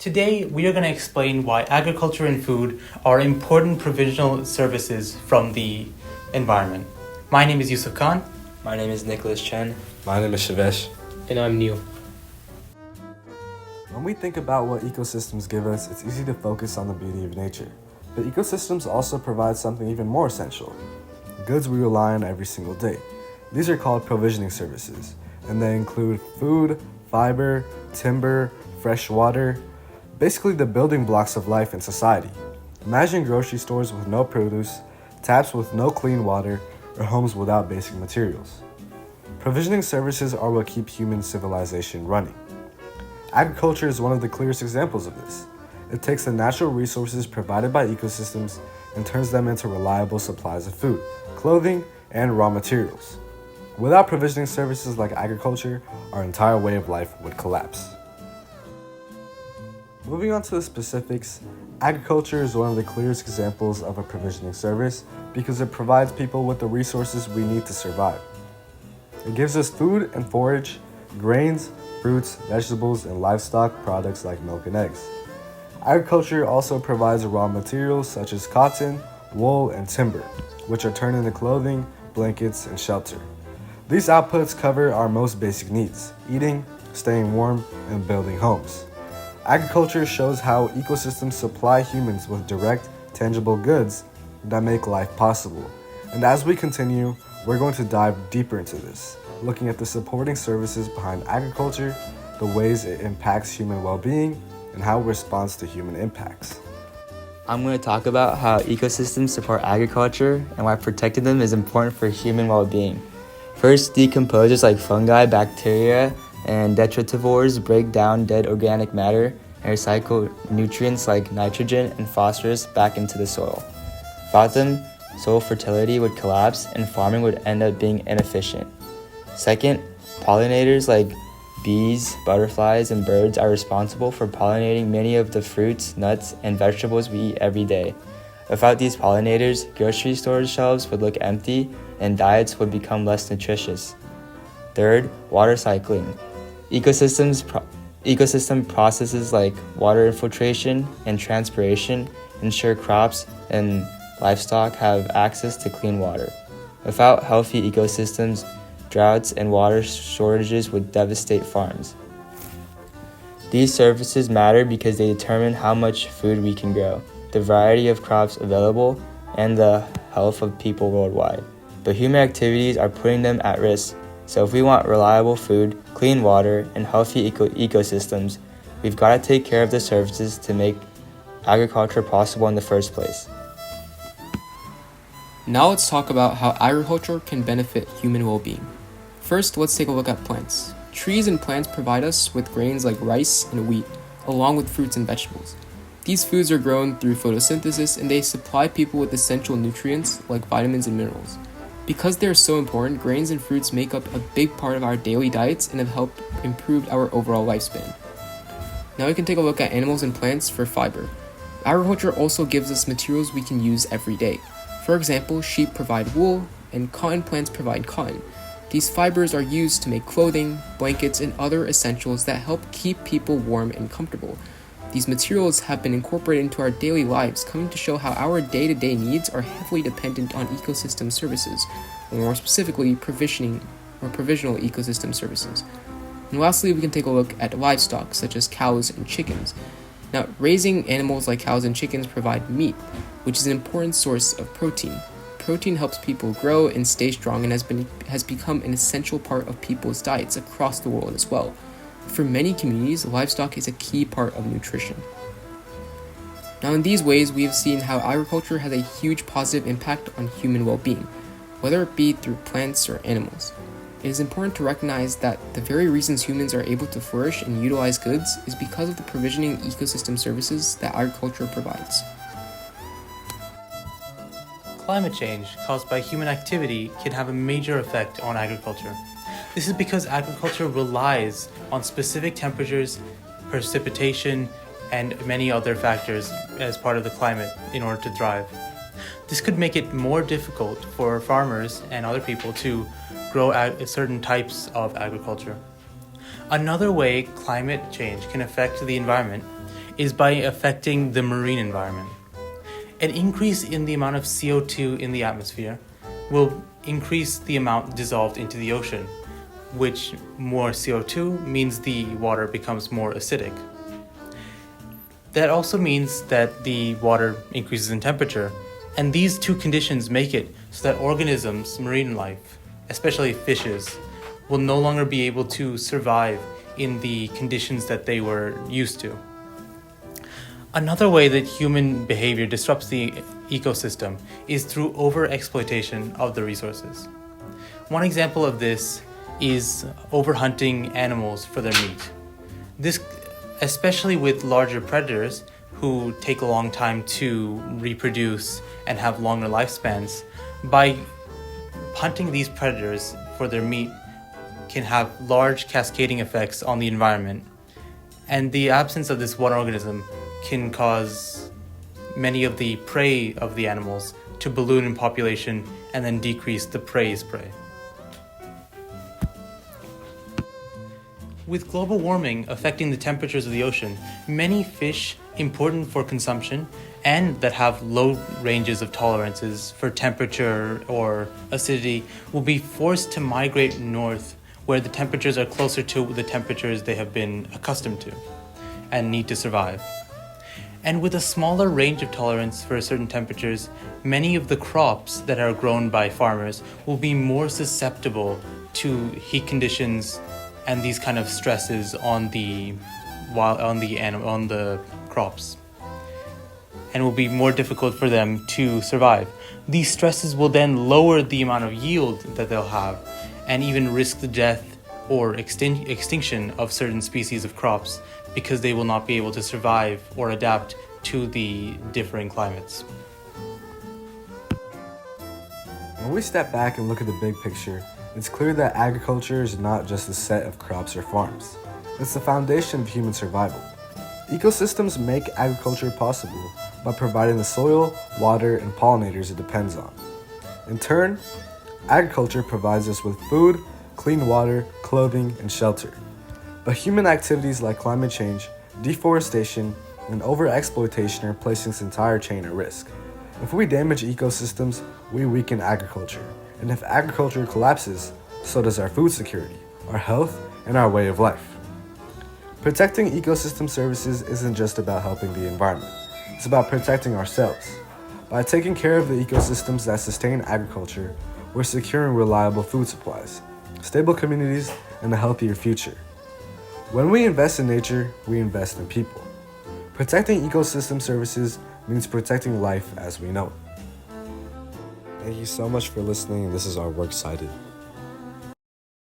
Today, we are going to explain why agriculture and food are important provisional services from the environment. My name is Yusuf Khan. My name is Nicholas Chen. My name is Shivesh. And I'm Neil. When we think about what ecosystems give us, it's easy to focus on the beauty of nature. But ecosystems also provide something even more essential, goods we rely on every single day. These are called provisioning services, and they include food, fiber, timber, fresh water, basically the building blocks of life and society. Imagine grocery stores with no produce, taps with no clean water, or homes without basic materials. Provisioning services are what keep human civilization running. Agriculture is one of the clearest examples of this. It takes the natural resources provided by ecosystems and turns them into reliable supplies of food, clothing, and raw materials. Without provisioning services like agriculture, our entire way of life would collapse. Moving on to the specifics, agriculture is one of the clearest examples of a provisioning service because it provides people with the resources we need to survive. It gives us food and forage, grains, fruits, vegetables, and livestock products like milk and eggs. Agriculture also provides raw materials such as cotton, wool, and timber, which are turned into clothing, blankets, and shelter. These outputs cover our most basic needs: eating, staying warm, and building homes. Agriculture shows how ecosystems supply humans with direct, tangible goods that make life possible. And as we continue, we're going to dive deeper into this, looking at the supporting services behind agriculture, the ways it impacts human well-being, and how it responds to human impacts. I'm going to talk about how ecosystems support agriculture and why protecting them is important for human well-being. First, decomposers like fungi, bacteria, and detritivores break down dead organic matter and recycle nutrients like nitrogen and phosphorus back into the soil. Without them, soil fertility would collapse and farming would end up being inefficient. Second, pollinators like bees, butterflies, and birds are responsible for pollinating many of the fruits, nuts, and vegetables we eat every day. Without these pollinators, grocery store shelves would look empty and diets would become less nutritious. Third, water cycling. Ecosystem processes like water infiltration and transpiration ensure crops and livestock have access to clean water. Without healthy ecosystems, droughts and water shortages would devastate farms. These services matter because they determine how much food we can grow, the variety of crops available, and the health of people worldwide. But human activities are putting them at risk. So if we want reliable food, clean water, and healthy ecosystems, we've got to take care of the services to make agriculture possible in the first place. Now let's talk about how agriculture can benefit human well-being. First, let's take a look at plants. Trees and plants provide us with grains like rice and wheat, along with fruits and vegetables. These foods are grown through photosynthesis and they supply people with essential nutrients like vitamins and minerals. Because they are so important, grains and fruits make up a big part of our daily diets and have helped improve our overall lifespan. Now we can take a look at animals and plants for fiber. Agriculture also gives us materials we can use every day. For example, sheep provide wool and cotton plants provide cotton. These fibers are used to make clothing, blankets, and other essentials that help keep people warm and comfortable. These materials have been incorporated into our daily lives, coming to show how our day-to-day needs are heavily dependent on ecosystem services, or more specifically, provisional ecosystem services. And lastly, we can take a look at livestock, such as cows and chickens. Now, raising animals like cows and chickens provide meat, which is an important source of protein. Protein helps people grow and stay strong and has become an essential part of people's diets across the world as well. For many communities, livestock is a key part of nutrition. Now, in these ways, we have seen how agriculture has a huge positive impact on human well-being, whether it be through plants or animals. It is important to recognize that the very reasons humans are able to flourish and utilize goods is because of the provisioning ecosystem services that agriculture provides. Climate change caused by human activity can have a major effect on agriculture. This is because agriculture relies on specific temperatures, precipitation, and many other factors as part of the climate in order to thrive. This could make it more difficult for farmers and other people to grow certain types of agriculture. Another way climate change can affect the environment is by affecting the marine environment. An increase in the amount of CO2 in the atmosphere will increase the amount dissolved into the ocean, which more CO2 means the water becomes more acidic. That also means that the water increases in temperature, and these two conditions make it so that organisms, marine life, especially fishes, will no longer be able to survive in the conditions that they were used to. Another way that human behavior disrupts the ecosystem is through overexploitation of the resources. One example of this is overhunting animals for their meat. This, especially with larger predators who take a long time to reproduce and have longer lifespans, by hunting these predators for their meat can have large cascading effects on the environment. And the absence of this one organism can cause many of the prey of the animals to balloon in population and then decrease the prey's prey. With global warming affecting the temperatures of the ocean, many fish important for consumption and that have low ranges of tolerances for temperature or acidity will be forced to migrate north, where the temperatures are closer to the temperatures they have been accustomed to and need to survive. And with a smaller range of tolerance for certain temperatures, many of the crops that are grown by farmers will be more susceptible to heat conditions and these kind of stresses on the crops, and will be more difficult for them to survive. These stresses will then lower the amount of yield that they'll have, and even risk the death or extinction of certain species of crops because they will not be able to survive or adapt to the differing climates. When we step back and look at the big picture, it's clear that agriculture is not just a set of crops or farms. It's the foundation of human survival. Ecosystems make agriculture possible by providing the soil, water, and pollinators it depends on. In turn, agriculture provides us with food, clean water, clothing, and shelter. But human activities like climate change, deforestation, and overexploitation are placing this entire chain at risk. If we damage ecosystems, we weaken agriculture. And if agriculture collapses, so does our food security, our health, and our way of life. Protecting ecosystem services isn't just about helping the environment. It's about protecting ourselves. By taking care of the ecosystems that sustain agriculture, we're securing reliable food supplies, stable communities, and a healthier future. When we invest in nature, we invest in people. Protecting ecosystem services means protecting life as we know it. Thank you so much for listening, and this is our Works Cited.